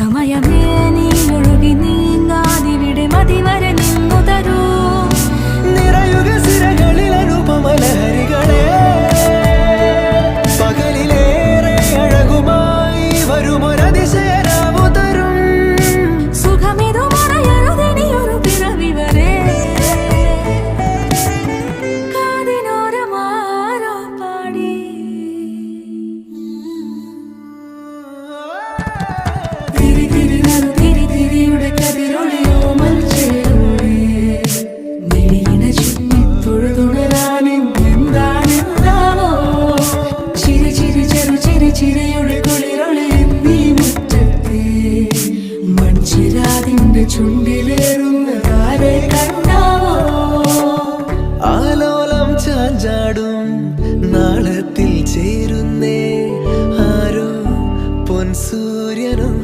സമയമേ നീ ഒഴുകി നീങ്ങാതിവിടെ മതിവരെ നിന്നു തരൂ. നിറയുക സിരകളിൽ അനുപമലഹരികളെ, പകലിലേറെ അഴകുമായി വരുമൊരതിശയരാവു തരും. സുഖമിതു മറയരുതിനിയൊരു പിറവി വരെ. കാതിനോരമാരോ പാടി തിരി തിരി നറു തിരി തിരിയുടെ കതിരൊളിയോ മൽച്ചേരോടെ മിഴിയിണ ചുറ്റി തൊഴുതുണരാനും എന്താണെന്താവോ. ചിരി ചിരി ചെറു ചിരി ചിരിയുടെ കുളിരൊളി നീ മുറ്റത്തെ മൺചിരാതിന്റെ ചുണ്ടിലേറുന്നതാരെ കണ്ടാവോ. ആലോലം ചാഞ്ചാടും നാളത്തിൽ ചേരുന്നേ ആരോ പൊൻസൂര്യനും.